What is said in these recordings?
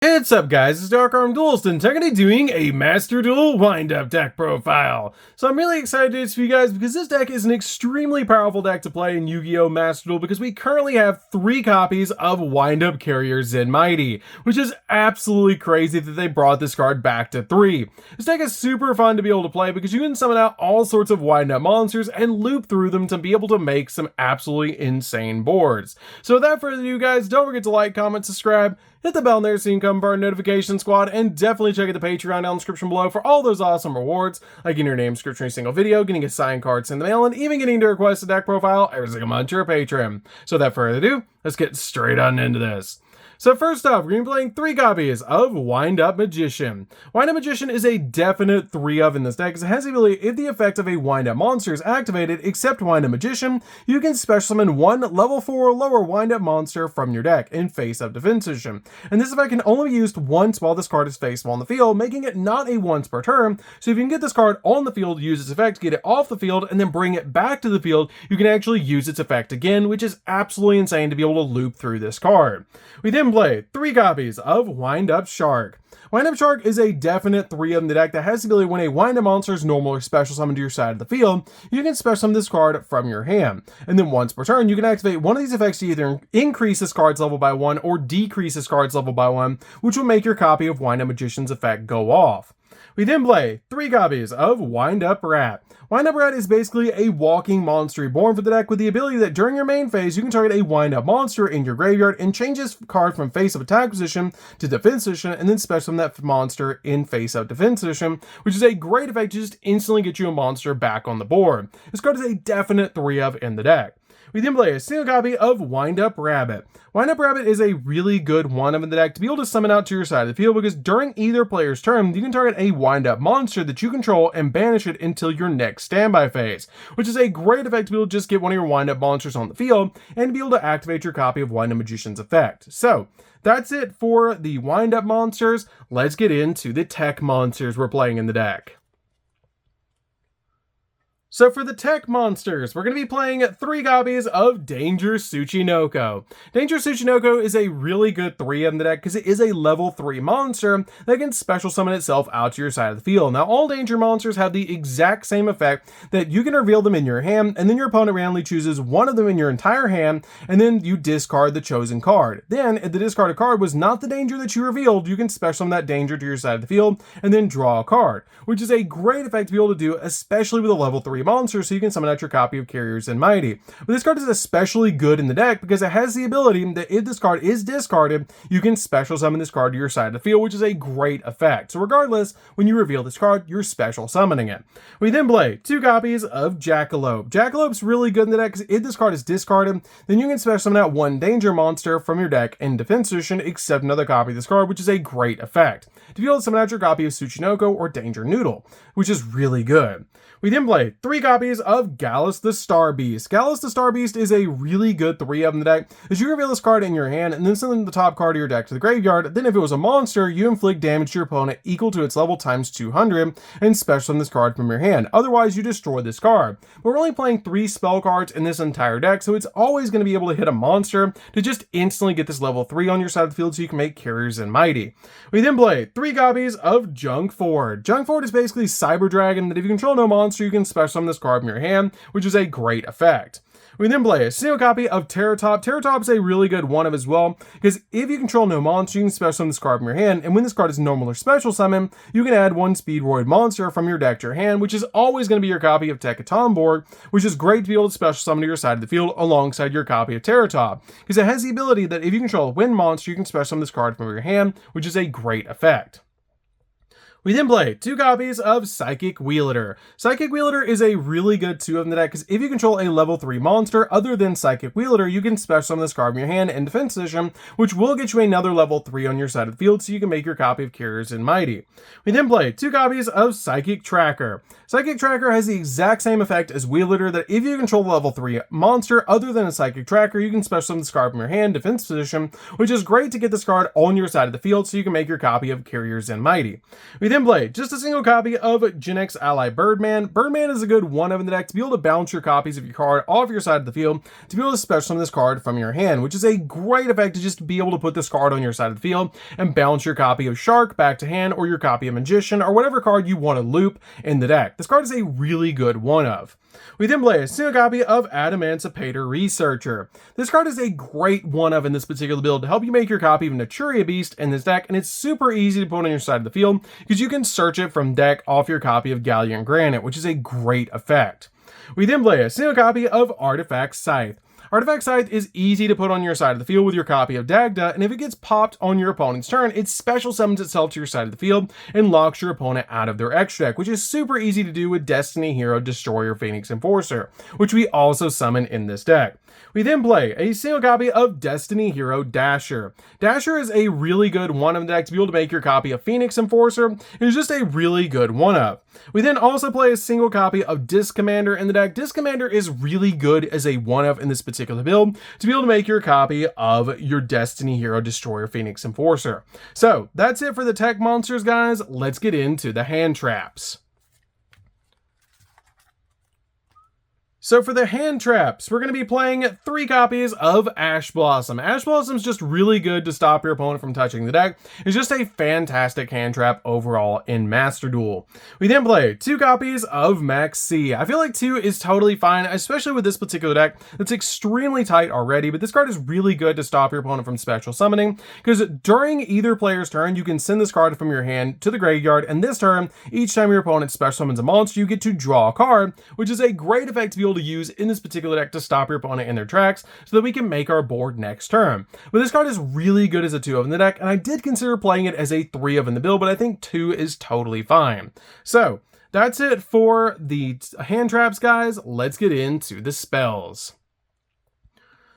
What's up guys, it's DarkArmedDuelist and I'm going to be doing a Master Duel wind-up deck profile. So I'm really excited to do this for you guys because this deck is an extremely powerful deck to play in Yu-Gi-Oh! Master Duel because we currently have 3 copies of wind-up carrier Zen Mighty, which is absolutely crazy that they brought this card back to 3. This deck is super fun to be able to play because you can summon out all sorts of wind-up monsters and loop through them to be able to make some absolutely insane boards. So without further ado guys, don't forget to like, comment, subscribe, hit the bell there so you can come part of our notification squad, and definitely check out the Patreon down in the description below for all those awesome rewards, like getting your name description in a single video, getting a signed card sent in the mail, and even getting to request a deck profile every single month to your Patreon. So without further ado, let's get straight on into this. So first off, we're going to be playing 3 copies of Wind-Up Magician. Wind-Up Magician is a definite 3 of in this deck because it has the ability, if the effect of a Wind-Up monster is activated except Wind-Up Magician, you can special summon 1 level 4 or lower Wind-Up monster from your deck in face-up defense position. And this effect can only be used once while this card is face-up on the field, making it not a once per turn. So if you can get this card on the field, use its effect, get it off the field, and then bring it back to the field, you can actually use its effect again, which is absolutely insane to be able to loop through this card. We then play 3 copies of Wind-Up Shark. Wind-Up Shark is a definite 3 of in the deck that has the ability when a Wind-Up monster is normal or special summoned to your side of the field, you can special summon this card from your hand. And then once per turn, you can activate one of these effects to either increase this card's level by 1 or decrease this card's level by 1, which will make your copy of Wind-Up Magician's effect go off. We then play 3 copies of Wind-Up Rat. Wind-Up Rat is basically a walking monster reborn for the deck with the ability that during your main phase, you can target a Wind-Up monster in your graveyard and change this card from face-up attack position to defense position, and then special summon that monster in face-up defense position, which is a great effect to just instantly get you a monster back on the board. This card is a definite 3 of in the deck. We then play a single copy of Wind-Up Rabbit. Wind-Up Rabbit is a really good 1 of in the deck to be able to summon out to your side of the field because during either player's turn, you can target a Wind-Up monster that you control and banish it until your next standby phase, which is a great effect to be able to just get one of your Wind-Up monsters on the field and to be able to activate your copy of Wind-Up Magician's effect. So that's it for the Wind-Up monsters. Let's get into the tech monsters we're playing in the deck. So for the tech monsters, we're going to be playing 3 copies of Danger Tsuchinoko. Danger Tsuchinoko is a really good 3 in the deck because it is a level 3 monster that can special summon itself out to your side of the field. Now all Danger monsters have the exact same effect that you can reveal them in your hand, and then your opponent randomly chooses one of them in your entire hand, and then you discard the chosen card. Then, if the discarded card was not the Danger that you revealed, you can special summon that Danger to your side of the field, and then draw a card, which is a great effect to be able to do, especially with a level 3 monster, so you can summon out your copy of Carrier Zen Mighty. But this card is especially good in the deck because it has the ability that if this card is discarded, you can special summon this card to your side of the field, which is a great effect. So regardless, when you reveal this card, you're special summoning it. We then play 2 copies of Jackalope. Jackalope's really good in the deck because if this card is discarded, then you can special summon out 1 Danger monster from your deck in defense position except another copy of this card, which is a great effect to be able to summon out your copy of Tsuchinoko or Danger Noodle, which is really good. We then play 3 copies of Gallus the Star Beast. Gallus the Star Beast is a really good 3 of in the deck, as you reveal this card in your hand and then send the top card of your deck to the graveyard. Then if it was a monster, you inflict damage to your opponent equal to its level times 200 and special summon this card from your hand. Otherwise, you destroy this card. But we're only playing 3 spell cards in this entire deck, so it's always going to be able to hit a monster to just instantly get this level 3 on your side of the field so you can make Carrier Zen Mighty. We then play 3 copies of Junk Ford. Junk Ford is basically Cyber Dragon that if you control no monster, you can special summon this card from your hand, which is a great effect. We then play a single copy of Terratop. Terratop is a really good 1 of as well, because if you control no monster, you can special summon this card from your hand, and when this card is normal or special summon, you can add 1 Speedroid monster from your deck to your hand, which is always going to be your copy of Tekaton board, which is great to be able to special summon to your side of the field alongside your copy of Terratop, because it has the ability that if you control a wind monster, you can special summon this card from your hand, which is a great effect. We then play 2 copies of Psychic Wheelator. Psychic Wheelator is a really good 2 of in the deck because if you control a level 3 monster other than Psychic Wheelator, you can special summon this card from your hand in defense position, which will get you another level 3 on your side of the field so you can make your copy of Carrier Zen Mighty. We then play 2 copies of Psychic Tracker. Psychic Tracker has the exact same effect as Wheelator that if you control a level 3 monster other than a Psychic Tracker, you can special summon this card from your hand defense position, which is great to get this card on your side of the field so you can make your copy of Carrier Zen Mighty. We then play just a single copy of Gen X Ally Birdman. Birdman is a good 1-of in the deck to be able to bounce your copies of your card off your side of the field to be able to special summon this card from your hand, which is a great effect to just be able to put this card on your side of the field and bounce your copy of Shark back to hand, or your copy of Magician, or whatever card you want to loop in the deck. This card is a really good 1-of. We then play a single copy of ANNIHIATION Researcher. This card is a great 1-of in this particular build to help you make your copy of Naturia Beast in this deck, and it's super easy to put on your side of the field because you can search it from deck off your copy of Galleon Granite, which is a great effect. We then play a single copy of Artifact Scythe. Artifact Scythe is easy to put on your side of the field with your copy of Dagda, and if it gets popped on your opponent's turn, it special summons itself to your side of the field and locks your opponent out of their extra deck, which is super easy to do with Destiny Hero Destroyer Phoenix Enforcer, which we also summon in this deck. We then play a single copy of Destiny Hero Dasher. Dasher is a really good 1-of deck to be able to make your copy of Phoenix Enforcer. It's just a really good 1-of. We then also play a single copy of Disc Commander in the deck. Disc Commander is really good as a 1-of in this particular build to be able to make your copy of your Destiny Hero Destroyer Phoenix Enforcer. So that's it for the tech monsters, guys. Let's get into the hand traps. So for the hand traps, we're going to be playing 3 copies of Ash Blossom. Ash Blossom is just really good to stop your opponent from touching the deck. It's just a fantastic hand trap overall in Master Duel. We then play 2 copies of Max C. I feel like 2 is totally fine, especially with this particular deck that's extremely tight already, but this card is really good to stop your opponent from special summoning, because during either player's turn, you can send this card from your hand to the graveyard, and this turn, each time your opponent special summons a monster, you get to draw a card, which is a great effect to be able to use in this particular deck to stop your opponent in their tracks so that we can make our board next turn. But this card is really good as a 2-of in the deck, and I did consider playing it as a 3-of in the build, but I think 2 is totally fine. So that's it for the hand traps, guys. Let's get into the spells.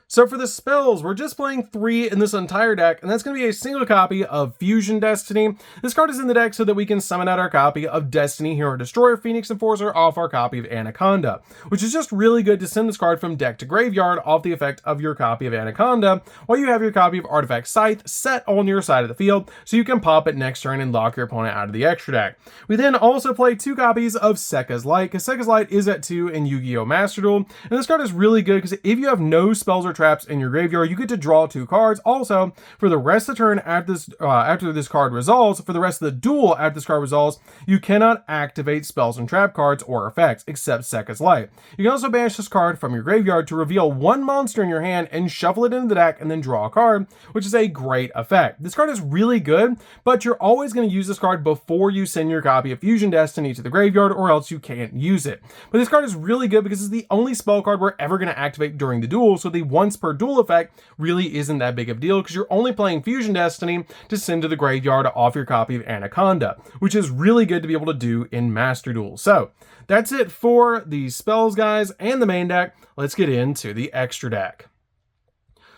So for the spells, we're just playing 3 in this entire deck, and that's going to be a single copy of Fusion Destiny. This card is in the deck so that we can summon out our copy of Destiny Hero Destroyer Phoenix Enforcer off our copy of Anaconda, which is just really good to send this card from deck to graveyard off the effect of your copy of Anaconda, while you have your copy of Artifact Scythe set on your side of the field, so you can pop it next turn and lock your opponent out of the extra deck. We then also play 2 copies of Sekka's Light, because Sekka's Light is at 2 in Yu-Gi-Oh! Master Duel, and this card is really good because if you have no spells or traps in your graveyard, you get to draw 2 cards. Also, for the rest of the turn after this card resolves, for the rest of the duel after this card resolves, you cannot activate spells and trap cards or effects except Sekka's Light. You can also banish this card from your graveyard to reveal 1 monster in your hand and shuffle it into the deck and then draw a card, which is a great effect. This card is really good, but you're always going to use this card before you send your copy of Fusion Destiny to the graveyard, or else you can't use it. But this card is really good because it's the only spell card we're ever going to activate during the duel, so the once per duel effect really isn't that big of a deal because you're only playing Fusion Destiny to send to the graveyard off your copy of Anaconda, which is really good to be able to do in Master Duel. So that's it for the spells, guys, and the main deck. Let's get into the extra deck.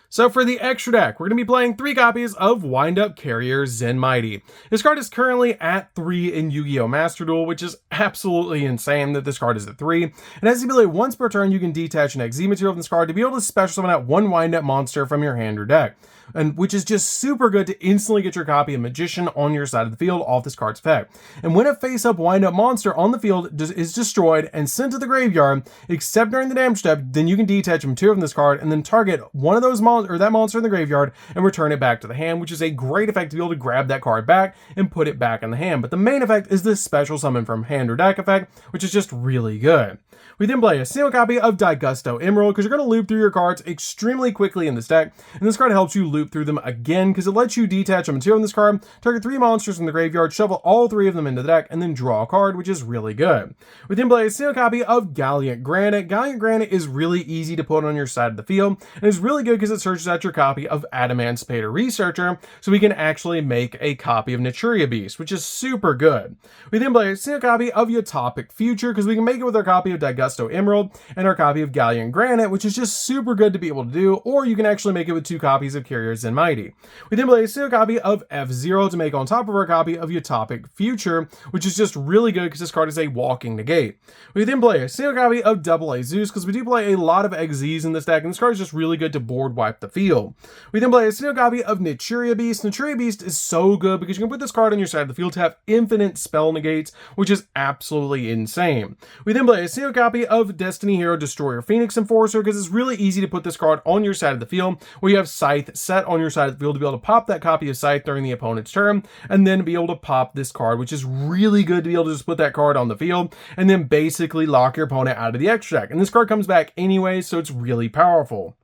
So for the extra deck, we're going to be playing 3 copies of Wind-Up Carrier Zen Mighty. This card is currently at 3 in Yu-Gi-Oh! Master Duel, which is absolutely insane that this card is at 3. And as the ability, once per turn, you can detach an XZ material from this card to be able to special summon out 1 Wind-Up monster from your hand or deck, and which is just super good to instantly get your copy of Magician on your side of the field off this card's effect. And when a face-up Wind-Up monster on the field is destroyed and sent to the graveyard, except during the damage step, then you can detach a material from this card and then target one of those that monster in the graveyard and return it back to the hand, which is a great effect to be able to grab that card back and put it back in the hand. But the main effect is this special summon from hand or deck effect, which is just really good. We then play a single copy of Daigusto Emerald because you're going to loop through your cards extremely quickly in this deck, and this card helps you loop through them again because it lets you detach a material in this card, target 3 monsters from the graveyard, shuffle all 3 of them into the deck, and then draw a card, which is really good. We then play a single copy of Galleon Granite. Galleon Granite is really easy to put on your side of the field, and is really good because it searches out your copy of ANNIHIATION Researcher, so we can actually make a copy of Naturia Beast, which is super good. We then play a single copy of Utopic Future because we can make it with our copy of Daigusto Emerald and our copy of Galleon Granite, which is just super good to be able to do, or you can actually make it with 2 copies of Carrier Carrier Zen Mighty. We then play a single copy of F-Zero to make on top of our copy of Utopic Future, which is just really good because this card is a walking negate. We then play a single copy of Double A Zeus because we do play a lot of XZs in this deck, and this card is just really good to board wipe the field. We then play a single copy of Nichiria Beast. Nichiria Beast is so good because you can put this card on your side of the field to have infinite spell negates, which is absolutely insane. We then play a single copy of Destiny Hero Destroyer Phoenix Enforcer because it's really easy to put this card on your side of the field where you have Scythe set on your side of the field to be able to pop that copy of Scythe during the opponent's turn, and then be able to pop this card, which is really good to be able to just put that card on the field and then basically lock your opponent out of the extra deck. And this card comes back anyway, so it's really powerful.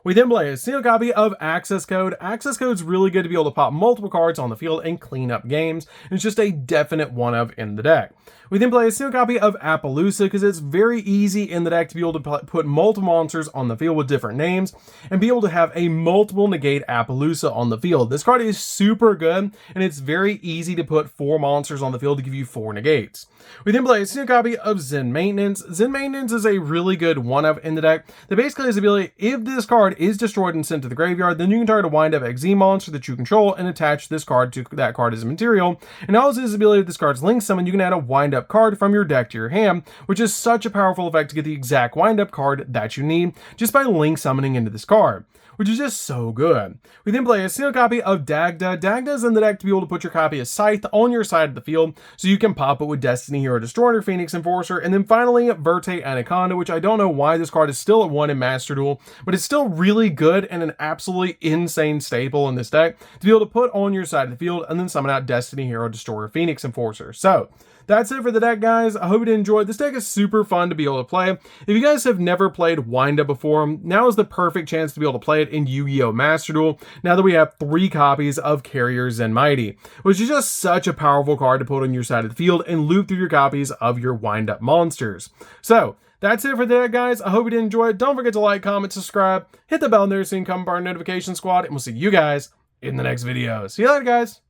We then play a single copy of Access Code. Access Code is really good to be able to pop multiple cards on the field and clean up games. It's just a definite one-of in the deck. We then play a single copy of Appaloosa because it's very easy in the deck to be able to put multiple monsters on the field with different names and be able to have a multiple negate Appaloosa on the field. This card is super good, and it's very easy to put 4 monsters on the field to give you 4 negates. We then play a single copy of Zen Maintenance. Zen Maintenance is a really good one-of in the deck that basically has the ability, if this card is destroyed and sent to the graveyard, then you can target a wind-up XZ monster that you control and attach this card to that card as a material. And also has the ability, if this card's link summon, you can add a wind-up card from your deck to your hand, which is such a powerful effect to get the exact wind-up card that you need just by link summoning into this card, which is just so good. We then play a single copy of Dagda. Dagda is in the deck to be able to put your copy of Scythe on your side of the field so you can pop it with Destiny Hero Destroyer, Phoenix Enforcer, and then finally Verte Anaconda, which I don't know why this card is still at 1 in Master Duel, but it's still really good and an absolutely insane staple in this deck to be able to put on your side of the field and then summon out Destiny Hero Destroyer, Phoenix Enforcer. So that's it for the deck, guys. I hope you did enjoy. This deck is super fun to be able to play. If you guys have never played Wind Up before, now is the perfect chance to be able to play it in Yu-Gi-Oh! Master Duel, now that we have 3 copies of Carrier Zen Mighty, which is just such a powerful card to put on your side of the field and loop through your copies of your Wind Up monsters. So that's it for the deck, guys. I hope you did enjoy it. Don't forget to like, comment, subscribe, hit the bell there so you can come part of our notification squad, and we'll see you guys in the next video. See you later, guys.